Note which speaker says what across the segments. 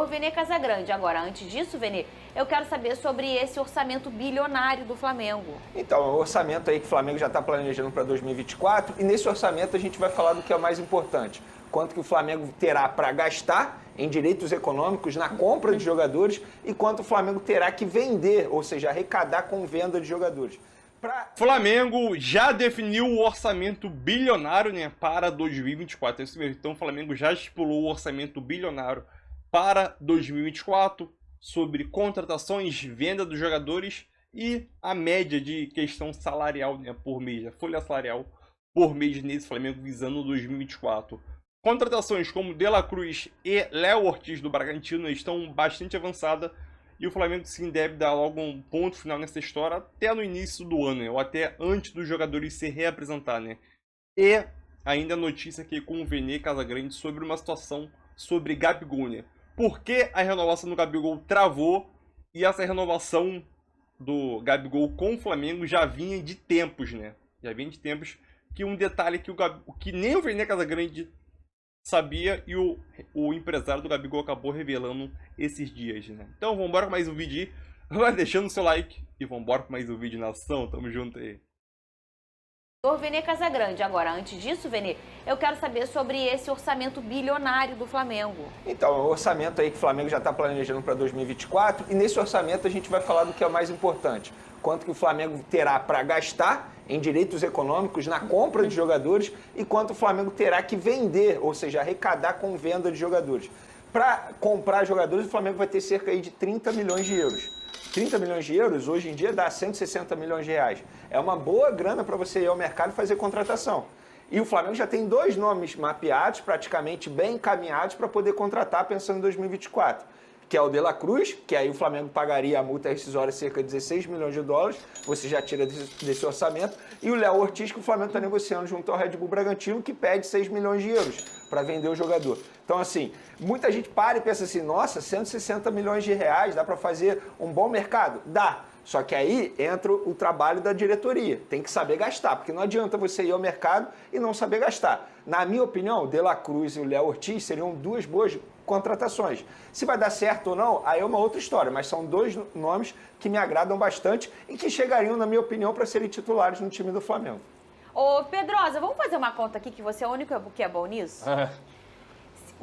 Speaker 1: Vene Casagrande. Agora, antes disso, Vene, eu quero saber sobre esse orçamento bilionário do Flamengo.
Speaker 2: Então, é um orçamento aí que o Flamengo já está planejando para 2024 e nesse orçamento a gente vai falar do que é o mais importante. Quanto que o Flamengo terá para gastar em direitos econômicos, na compra de jogadores e quanto o Flamengo terá que vender, ou seja, arrecadar com venda de jogadores.
Speaker 3: Flamengo já definiu o orçamento bilionário, né, para 2024. Então o Flamengo já estipulou o orçamento bilionário para 2024 sobre contratações, venda dos jogadores e a média de questão salarial, né, por mês, a folha salarial por mês nesse Flamengo visando 2024. Contratações como De La Cruz e Léo Ortiz do Bragantino estão bastante avançadas e o Flamengo sim deve dar logo um ponto final nessa história até no início do ano, né, ou até antes dos jogadores se reapresentar, né. E ainda a notícia aqui com o Vene Casagrande sobre uma situação sobre Gabigol, né. Por que a renovação do Gabigol travou e essa renovação do Gabigol com o Flamengo já vinha de tempos, né? Já vinha de tempos, que um detalhe que nem o Vene Casagrande sabia e o empresário do Gabigol acabou revelando esses dias, né? Então vamos embora com mais um vídeo aí. Vai deixando o seu like e vamos embora com mais um vídeo nação. Tamo junto aí.
Speaker 1: Vene Casagrande. Agora, antes disso, Vene, eu quero saber sobre esse orçamento bilionário do Flamengo.
Speaker 2: Então, é um orçamento aí que o Flamengo já está planejando para 2024 e nesse orçamento a gente vai falar do que é o mais importante. Quanto que o Flamengo terá para gastar em direitos econômicos, na compra de jogadores e quanto o Flamengo terá que vender, ou seja, arrecadar com venda de jogadores. Para comprar jogadores, o Flamengo vai ter cerca aí de 30 milhões de euros. 30 milhões de euros, hoje em dia, dá 160 milhões de reais. É uma boa grana para você ir ao mercado e fazer contratação. E o Flamengo já tem 2 nomes mapeados, praticamente bem encaminhados, para poder contratar pensando em 2024. Que é o De La Cruz, que aí o Flamengo pagaria a multa rescisória cerca de 16 milhões de dólares, você já tira desse orçamento, e o Léo Ortiz, que o Flamengo está negociando junto ao Red Bull Bragantino, que pede 6 milhões de euros para vender o jogador. Então, assim, muita gente para e pensa assim, nossa, 160 milhões de reais, dá para fazer um bom mercado? Dá. Só que aí entra o trabalho da diretoria, tem que saber gastar, porque não adianta você ir ao mercado e não saber gastar. Na minha opinião, o De La Cruz e o Léo Ortiz seriam 2 boas contratações. Se vai dar certo ou não, aí é uma outra história, mas são 2 nomes que me agradam bastante e que chegariam, na minha opinião, para serem titulares no time do Flamengo.
Speaker 1: Ô, Pedrosa, vamos fazer uma conta aqui, que você é o único que é bom nisso?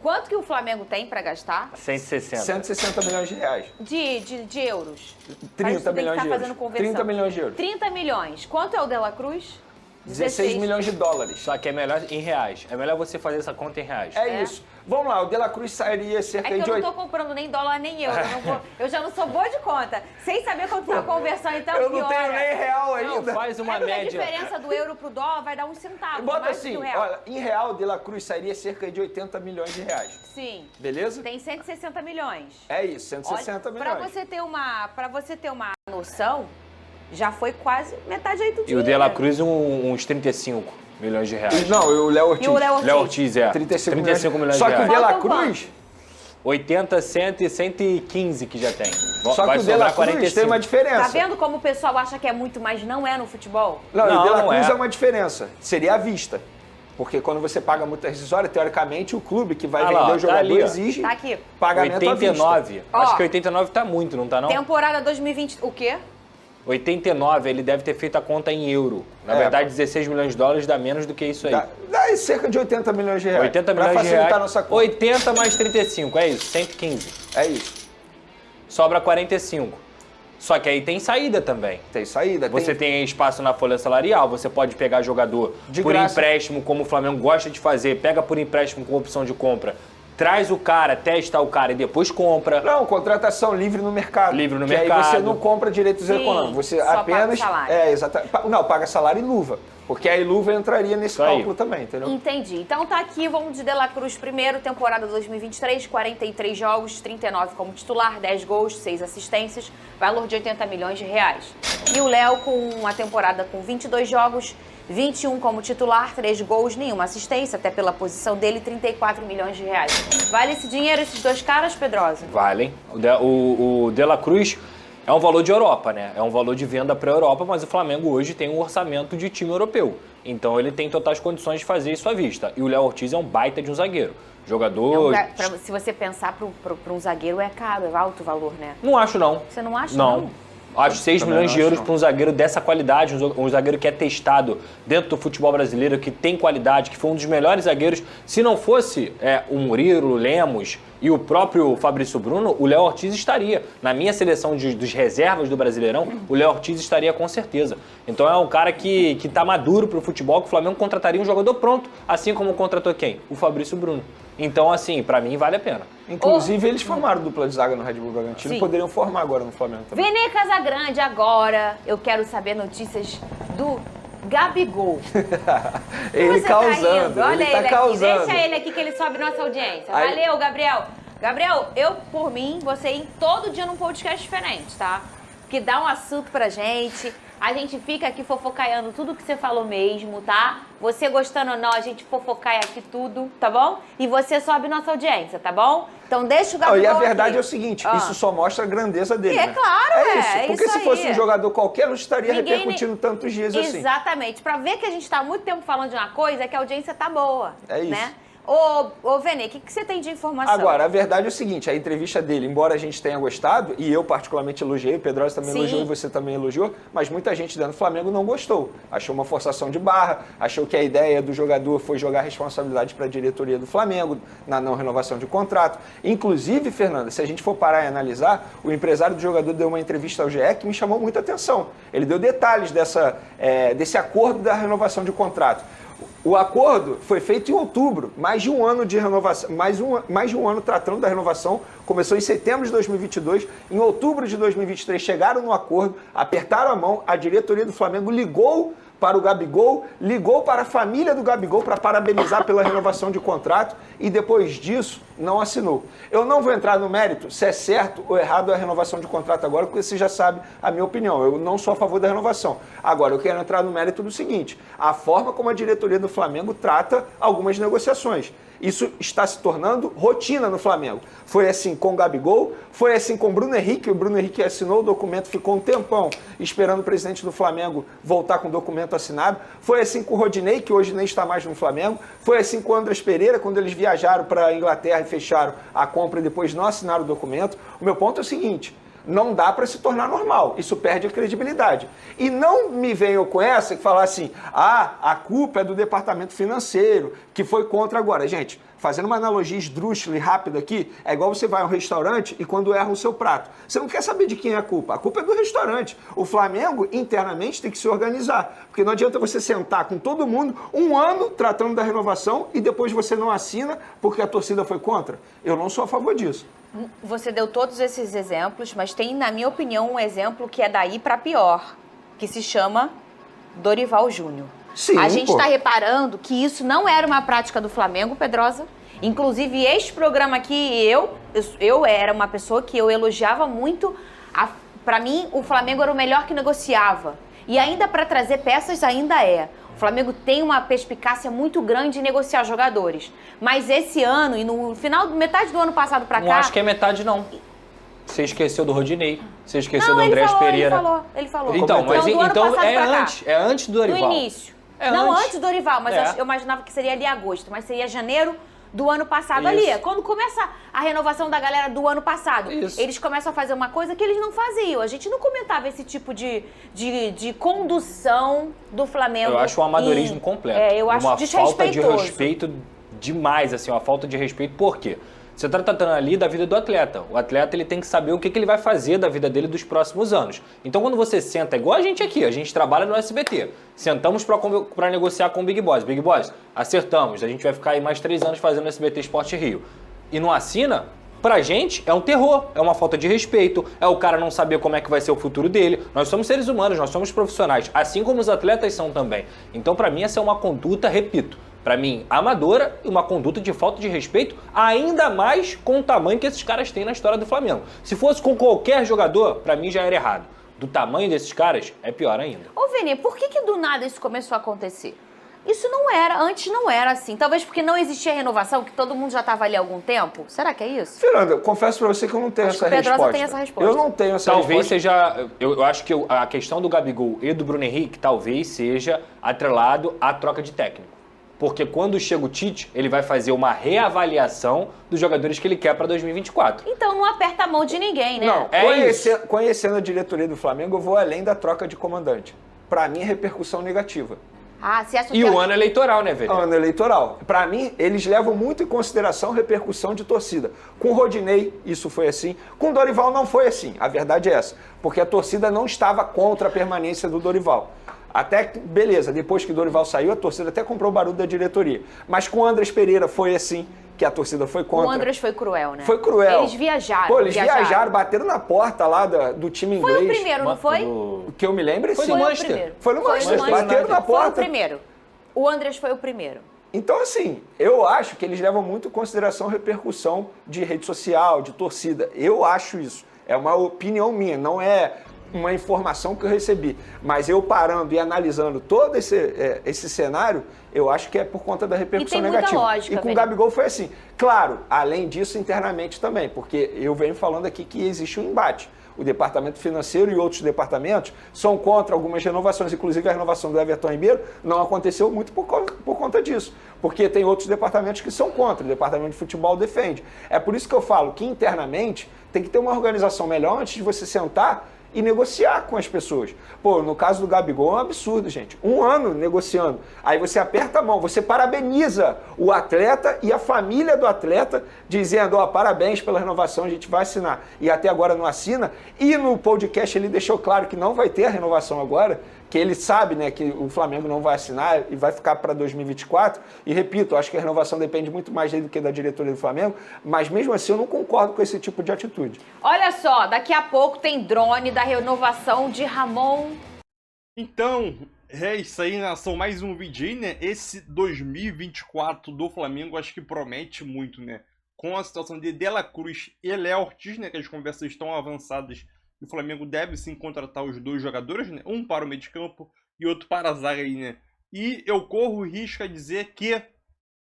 Speaker 1: Quanto que o Flamengo tem para gastar?
Speaker 2: 160 milhões de reais.
Speaker 1: De euros?
Speaker 2: 30 milhões de euros. 30 milhões de euros.
Speaker 1: 30 milhões. Quanto é o De La Cruz?
Speaker 2: 16 milhões de dólares.
Speaker 4: Só que é melhor em reais. É melhor você fazer essa conta em reais.
Speaker 2: É isso. Vamos lá, o De La Cruz sairia cerca de...
Speaker 1: É que eu não tô comprando nem dólar nem euro. Eu já não sou boa de conta. Sem saber quanto tá a conversão, então
Speaker 2: eu não tenho nem real ainda.
Speaker 4: Não, faz uma média.
Speaker 1: A diferença do euro pro dólar vai dar uns centavos.
Speaker 2: Bota
Speaker 1: mais
Speaker 2: assim,
Speaker 1: do real.
Speaker 2: olha, em real, o De La Cruz sairia cerca de 80 milhões de reais.
Speaker 1: Sim.
Speaker 2: Beleza?
Speaker 1: Tem 160 milhões.
Speaker 2: É isso, 160 milhões.
Speaker 1: Pra você ter uma noção, já foi quase metade aí do dinheiro.
Speaker 4: E o De La Cruz uns 35 milhões de reais.
Speaker 2: Não, o Léo Ortiz.
Speaker 1: E o Léo Ortiz?
Speaker 4: Léo Ortiz,
Speaker 2: 35
Speaker 4: milhões de reais.
Speaker 2: Só que o De La Cruz...
Speaker 4: 80, 100 e 115 que já tem.
Speaker 2: Só que o De La Cruz tem uma diferença.
Speaker 1: Tá vendo como o pessoal acha que é muito, mas não é no futebol?
Speaker 2: Não, o De La Cruz é uma diferença. Seria à vista. Porque quando você paga a multa rescisória, teoricamente, o clube que vai vender o jogador exige pagamento
Speaker 4: 89.
Speaker 2: à vista.
Speaker 4: Acho que 89 tá muito, não tá não?
Speaker 1: Temporada 2020, o quê?
Speaker 4: 89, ele deve ter feito a conta em euro. Na verdade, 16 milhões de dólares dá menos do que isso aí.
Speaker 2: Dá cerca de 80 milhões de reais.
Speaker 4: 80 milhões
Speaker 2: pra
Speaker 4: de
Speaker 2: facilitar
Speaker 4: reais.
Speaker 2: nossa conta.
Speaker 4: 80 mais 35, é isso, 115.
Speaker 2: É isso.
Speaker 4: Sobra 45. Só que aí tem saída também.
Speaker 2: Tem saída.
Speaker 4: Você tem espaço na folha salarial, você pode pegar jogador por empréstimo, como o Flamengo gosta de fazer, pega por empréstimo com opção de compra, traz o cara, testa o cara e depois compra.
Speaker 2: Não, contratação livre no mercado.
Speaker 4: Livre no
Speaker 2: que
Speaker 4: mercado.
Speaker 2: Aí você não compra direitos econômicos, você
Speaker 1: só
Speaker 2: apenas...
Speaker 1: paga salário.
Speaker 2: Exatamente. Não, paga salário e luva. Porque aí luva entraria nesse cálculo também, entendeu?
Speaker 1: Entendi. Então tá aqui, vamos de De La Cruz primeiro, temporada 2023, 43 jogos, 39 como titular, 10 gols, 6 assistências, valor de 80 milhões de reais. E o Léo com uma temporada com 22 jogos, 21 como titular, 3 gols, nenhuma assistência, até pela posição dele, 34 milhões de reais. Vale esse dinheiro, esses 2 caras, Pedrosa?
Speaker 4: Valem. O De La Cruz É um valor de Europa, né? É um valor de venda para a Europa, mas o Flamengo hoje tem um orçamento de time europeu. Então ele tem totais condições de fazer isso à vista. E o Léo Ortiz é um baita de um zagueiro. Jogador...
Speaker 1: Se você pensar para um zagueiro é caro, é alto o valor, né?
Speaker 4: Não acho, não.
Speaker 1: Você não acha,
Speaker 4: não? Acho 6 milhões de euros para um zagueiro dessa qualidade, um zagueiro que é testado dentro do futebol brasileiro, que tem qualidade, que foi um dos melhores zagueiros. Se não fosse o Murilo, o Lemos e o próprio Fabrício Bruno, o Léo Ortiz estaria. Na minha seleção dos reservas do Brasileirão, o Léo Ortiz estaria com certeza. Então é um cara que está maduro para o futebol, que o Flamengo contrataria um jogador pronto, assim como contratou quem? O Fabrício Bruno. Então, assim, para mim vale a pena.
Speaker 2: Inclusive, eles formaram dupla de zaga no Red Bull Bragantino e poderiam formar agora no Flamengo também.
Speaker 1: Vene Casagrande, agora eu quero saber notícias do Gabigol.
Speaker 2: Ele causando,
Speaker 1: Olha
Speaker 2: ele tá
Speaker 1: ele
Speaker 2: causando.
Speaker 1: Deixa ele aqui que ele sobe nossa audiência. Valeu, Gabriel. Gabriel, eu, por mim, você ir todo dia num podcast diferente, tá? Que dá um assunto pra gente. A gente fica aqui fofocaiando tudo que você falou mesmo, tá? Você gostando ou não, a gente fofocaia aqui tudo, tá bom? E você sobe nossa audiência, tá bom? Então deixa o Gabigol
Speaker 2: E a verdade
Speaker 1: aqui.
Speaker 2: é o seguinte, isso só mostra a grandeza dele,
Speaker 1: É
Speaker 2: né?
Speaker 1: claro,
Speaker 2: isso. Porque se fosse um jogador qualquer, não estaria repercutindo tantos dias assim.
Speaker 1: Exatamente. Pra ver que a gente tá há muito tempo falando de uma coisa, é que a audiência tá boa.
Speaker 2: É isso.
Speaker 1: Né? Ô Vene, o que você tem de informação?
Speaker 2: Agora, a verdade é o seguinte, a entrevista dele, embora a gente tenha gostado, e eu particularmente elogiei, o Pedrosa também elogiou e você também elogiou, mas muita gente dentro do Flamengo não gostou. Achou uma forçação de barra, achou que a ideia do jogador foi jogar responsabilidade para a diretoria do Flamengo na não renovação de contrato. Inclusive, Fernanda, se a gente for parar e analisar, o empresário do jogador deu uma entrevista ao GE que me chamou muita atenção. Ele deu detalhes desse acordo da renovação de contrato. O acordo foi feito em outubro, mais de um ano de renovação, mais de um ano tratando da renovação, começou em setembro de 2022, em outubro de 2023 chegaram no acordo, apertaram a mão, a diretoria do Flamengo ligou para o Gabigol, ligou para a família do Gabigol para parabenizar pela renovação de contrato e depois disso não assinou. Eu não vou entrar no mérito se é certo ou errado a renovação de contrato agora, porque você já sabe a minha opinião. Eu não sou a favor da renovação. Agora, eu quero entrar no mérito do seguinte, a forma como a diretoria do Flamengo trata algumas negociações. Isso está se tornando rotina no Flamengo. Foi assim com o Gabigol, foi assim com o Bruno Henrique. O Bruno Henrique assinou o documento, ficou um tempão esperando o presidente do Flamengo voltar com o documento assinado. Foi assim com o Rodinei, que hoje nem está mais no Flamengo. Foi assim com o Andrés Pereira, quando eles viajaram para a Inglaterra e fecharam a compra e depois não assinaram o documento. O meu ponto é o seguinte... Não dá para se tornar normal. Isso perde a credibilidade. E não me venham com essa que falar assim, a culpa é do departamento financeiro, que foi contra agora. Gente, fazendo uma analogia esdrúxula e rápida aqui, é igual você vai a um restaurante e quando erra o seu prato. Você não quer saber de quem é a culpa é do restaurante. O Flamengo, internamente, tem que se organizar. Porque não adianta você sentar com todo mundo um ano tratando da renovação e depois você não assina porque a torcida foi contra. Eu não sou a favor disso.
Speaker 1: Você deu todos esses exemplos, mas tem, na minha opinião, um exemplo que é daí para pior, que se chama Dorival Júnior.
Speaker 2: Sim,
Speaker 1: a gente está reparando que isso não era uma prática do Flamengo, Pedrosa. Inclusive, este programa aqui, eu era uma pessoa que eu elogiava muito. Para mim, o Flamengo era o melhor que negociava. E ainda para trazer peças, ainda é. O Flamengo tem uma perspicácia muito grande em negociar jogadores. Mas esse ano, e no final, metade do ano passado pra cá...
Speaker 4: Não acho que é metade, não. Você esqueceu do Rodinei, você esqueceu do Andrés Pereira.
Speaker 1: Ele falou.
Speaker 4: Então, mas então
Speaker 1: é
Speaker 4: antes do Dorival.
Speaker 1: No início. Antes do Dorival, mas eu imaginava que seria ali agosto, mas seria janeiro do ano passado ali. Quando começa a renovação da galera do ano passado, eles começam a fazer uma coisa que eles não faziam. A gente não comentava esse tipo de condução do Flamengo.
Speaker 4: Eu acho um amadorismo completo.
Speaker 1: Eu acho
Speaker 4: uma falta de
Speaker 1: desrespeitoso.
Speaker 4: respeito demais, assim, uma falta de respeito. Por quê? Você está tratando ali da vida do atleta. O atleta ele tem que saber o que ele vai fazer da vida dele dos próximos anos. Então, quando você senta, igual a gente aqui, a gente trabalha no SBT, sentamos para negociar com o Big Boss. Big Boss, acertamos, a gente vai ficar aí mais 3 anos fazendo SBT Esporte Rio. E não assina, pra gente é um terror, é uma falta de respeito, é o cara não saber como é que vai ser o futuro dele. Nós somos seres humanos, nós somos profissionais, assim como os atletas são também. Então, pra mim, essa é uma conduta, repito, pra mim, amadora e uma conduta de falta de respeito, ainda mais com o tamanho que esses caras têm na história do Flamengo. Se fosse com qualquer jogador, pra mim já era errado. Do tamanho desses caras, é pior ainda.
Speaker 1: Ô, Vini, por que do nada isso começou a acontecer? Isso não era, antes não era assim. Talvez porque não existia renovação, que todo mundo já estava ali há algum tempo. Será que é isso?
Speaker 2: Fernanda, eu confesso pra você que eu não tenho
Speaker 1: Acho
Speaker 2: essa
Speaker 1: que o Pedrosa
Speaker 2: resposta.
Speaker 1: tem essa resposta.
Speaker 2: Eu não tenho essa
Speaker 4: Talvez
Speaker 2: resposta.
Speaker 4: seja. Eu acho que a questão do Gabigol e do Bruno Henrique talvez seja atrelado à troca de técnico. Porque quando chega o Tite, ele vai fazer uma reavaliação dos jogadores que ele quer para 2024.
Speaker 1: Então não aperta a mão de ninguém, né?
Speaker 2: Não,
Speaker 4: É
Speaker 2: conhecendo a diretoria do Flamengo, eu vou além da troca de comandante. Pra mim, repercussão negativa.
Speaker 1: Ah, você acha
Speaker 4: E
Speaker 1: que
Speaker 4: o ano eleitoral, né, velho?
Speaker 2: Ano eleitoral. Pra mim, eles levam muito em consideração repercussão de torcida. Com o Rodinei, isso foi assim. Com o Dorival, não foi assim. A verdade é essa. Porque a torcida não estava contra a permanência do Dorival. Até que, beleza, depois que o Dorival saiu, a torcida até comprou o barulho da diretoria. Mas com o Andrés Pereira foi assim, que a torcida foi contra.
Speaker 1: O Andrés foi cruel, né?
Speaker 2: Foi cruel.
Speaker 1: Eles viajaram.
Speaker 2: Pô, eles viajaram, bateram na porta lá do time inglês.
Speaker 1: Foi o primeiro, não foi?
Speaker 2: O que eu me lembro,
Speaker 4: Foi
Speaker 2: sim.
Speaker 4: no
Speaker 1: Foi o
Speaker 4: Manchester.
Speaker 1: primeiro.
Speaker 2: Foi no Manchester, bateram na
Speaker 1: Foi o
Speaker 2: porta.
Speaker 1: primeiro. O Andrés foi o primeiro.
Speaker 2: Então, assim, eu acho que eles levam muito em consideração repercussão de rede social, de torcida. Eu acho isso. É uma opinião minha, não é uma informação que eu recebi. Mas eu parando e analisando todo esse cenário, eu acho que é por conta da repercussão
Speaker 1: E tem muita
Speaker 2: negativa.
Speaker 1: lógica,
Speaker 2: E com o
Speaker 1: Felipe.
Speaker 2: Gabigol foi assim. Claro, além disso, internamente também, porque eu venho falando aqui que existe um embate. O departamento financeiro e outros departamentos são contra algumas renovações, inclusive a renovação do Everton Ribeiro não aconteceu muito por conta disso, porque tem outros departamentos que são contra, o departamento de futebol defende. É por isso que eu falo que internamente tem que ter uma organização melhor antes de você sentar e negociar com as pessoas. Pô, no caso do Gabigol é um absurdo, gente. 1 ano negociando. Aí você aperta a mão, você parabeniza o atleta e a família do atleta, dizendo, ó, parabéns pela renovação, a gente vai assinar. E até agora não assina. E no podcast ele deixou claro que não vai ter a renovação agora, que ele sabe, né, que o Flamengo não vai assinar e vai ficar para 2024. E repito, acho que a renovação depende muito mais dele do que da diretoria do Flamengo, mas mesmo assim eu não concordo com esse tipo de atitude.
Speaker 1: Olha só, daqui a pouco tem drone da renovação de Ramon.
Speaker 3: Então, é isso aí, nação. Mais um vídeo aí, né? Esse 2024 do Flamengo acho que promete muito, né? Com a situação de La Cruz e Léo Ortiz, né? Que as conversas estão avançadas. E o Flamengo deve sim contratar os 2 jogadores, né? Um para o meio de campo e outro para a zaga aí, né? E eu corro o risco a dizer que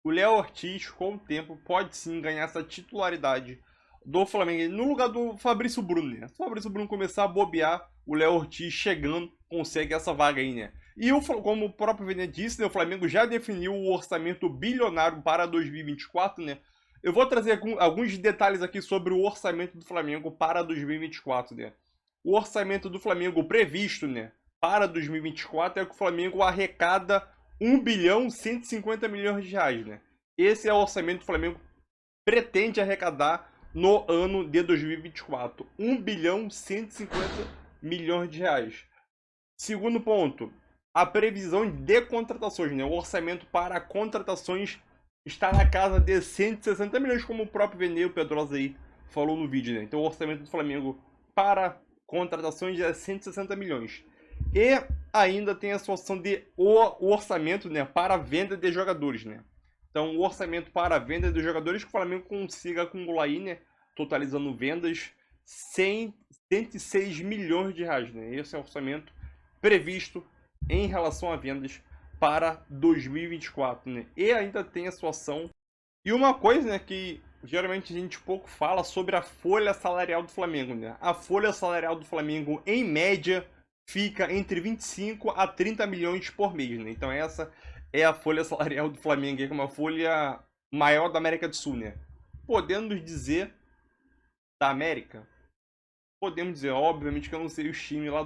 Speaker 3: o Léo Ortiz, com o tempo, pode sim ganhar essa titularidade do Flamengo no lugar do Fabrício Bruno, né? Se o Fabrício Bruno começar a bobear, o Léo Ortiz chegando consegue essa vaga aí, né? E como o próprio Vene disse, né, o Flamengo já definiu o orçamento bilionário para 2024, né? Eu vou trazer alguns detalhes aqui sobre o orçamento do Flamengo para 2024, né? O orçamento do Flamengo previsto, né, para 2024 é que o Flamengo arrecada 1 bilhão 150 milhões de reais, né? Esse é o orçamento que o Flamengo pretende arrecadar no ano de 2024. 1 bilhão 150 milhões de reais. Segundo ponto, a previsão de contratações, né? O orçamento para contratações está na casa de 160 milhões, como o próprio Vene, o Pedrosa aí falou no vídeo, né? Então o orçamento do Flamengo para contratações é 160 milhões. E ainda tem a situação de o orçamento, né, para a venda de jogadores, né? Então o orçamento para a venda de jogadores que o Flamengo consiga acumular aí, né, totalizando vendas 106 milhões de reais, né? Esse é o orçamento previsto em relação a vendas para 2024, né? E ainda tem a situação... E uma coisa, né, que geralmente a gente pouco fala sobre a folha salarial do Flamengo, né? A folha salarial do Flamengo, em média, fica entre 25 a 30 milhões por mês, né? Então essa é a folha salarial do Flamengo, que é uma folha maior da América do Sul, né? Podemos dizer da América? Podemos dizer, obviamente que eu não sei os times lá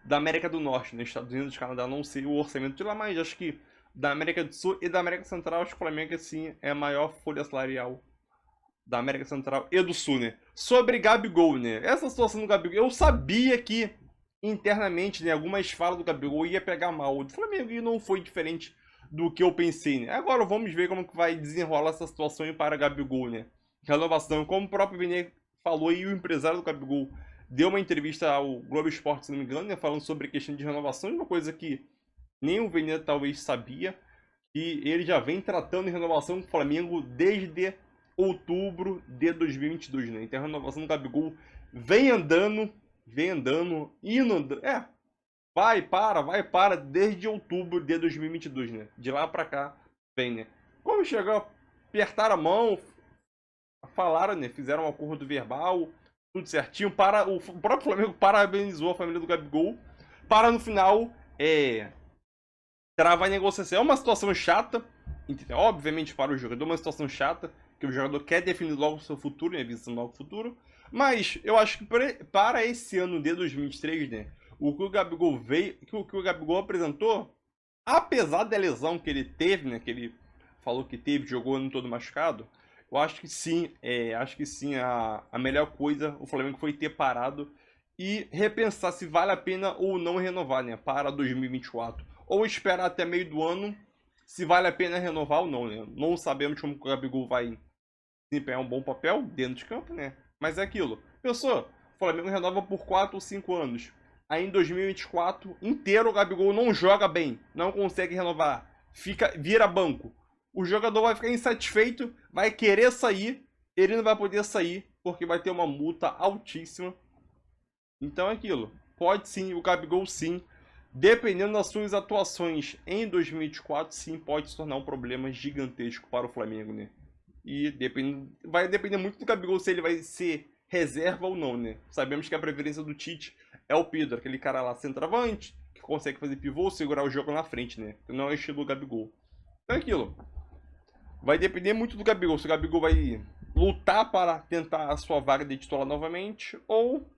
Speaker 3: da América do Norte, né? Estados Unidos, Canadá, não sei o orçamento de lá, mas acho que da América do Sul e da América Central, acho que o Flamengo, assim, é a maior folha salarial da América Central e do Sul, né? Sobre Gabigol, né? Essa situação do Gabigol, eu sabia que internamente, né, algumas falas do Gabigol ia pegar mal o do Flamengo e não foi diferente do que eu pensei, né? Agora vamos ver como que vai desenrolar essa situação aí para Gabigol, né? Renovação, como o próprio Vene falou e o empresário do Gabigol deu uma entrevista ao Globo Esporte, se não me engano, né, falando sobre a questão de renovação, uma coisa que nem o Vene talvez sabia, e ele já vem tratando de renovação com o Flamengo desde outubro de 2022, né? Então a renovação do Gabigol vem andando, indo, vai para, desde outubro de 2022, né? De lá pra cá, vem, né? Quando chegou, apertaram a mão, falaram, né? Fizeram um acordo verbal, tudo certinho. O próprio Flamengo parabenizou a família do Gabigol. Para no final, travar a negociação. É uma situação chata, entendeu? Obviamente para o jogador, uma situação chata, que o jogador quer definir logo o seu futuro, né? Visando logo o futuro. Mas eu acho que para esse ano de 2023, né? O que o Gabigol veio, o que o Gabigol apresentou, apesar da lesão que ele teve, né? Que ele falou que teve, jogou o ano todo machucado. Eu acho que sim, a melhor coisa o Flamengo foi ter parado e repensar se vale a pena ou não renovar, né? Para 2024. Ou esperar até meio do ano se vale a pena renovar ou não, né? Não sabemos como o Gabigol vai desempenhar um bom papel dentro de campo, né? Mas é aquilo. Pensou, o Flamengo renova por 4 ou 5 anos. Aí em 2024 inteiro o Gabigol não joga bem, não consegue renovar, vira banco. O jogador vai ficar insatisfeito, vai querer sair, ele não vai poder sair porque vai ter uma multa altíssima. Então é aquilo. Pode sim, o Gabigol sim, dependendo das suas atuações em 2024, sim, pode se tornar um problema gigantesco para o Flamengo, né? E vai depender muito do Gabigol se ele vai ser reserva ou não, né? Sabemos que a preferência do Tite é o Pedro, aquele cara lá centroavante, que consegue fazer pivô, segurar o jogo na frente, né? Não é o estilo do Gabigol. Então é aquilo. Vai depender muito do Gabigol. Se o Gabigol vai lutar para tentar a sua vaga de titular novamente, ou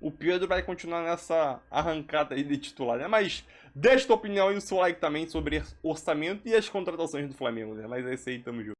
Speaker 3: o Pedro vai continuar nessa arrancada aí de titular, né? Mas deixa tua opinião e o seu like também sobre orçamento e as contratações do Flamengo, né? Mas é isso aí, tamo junto.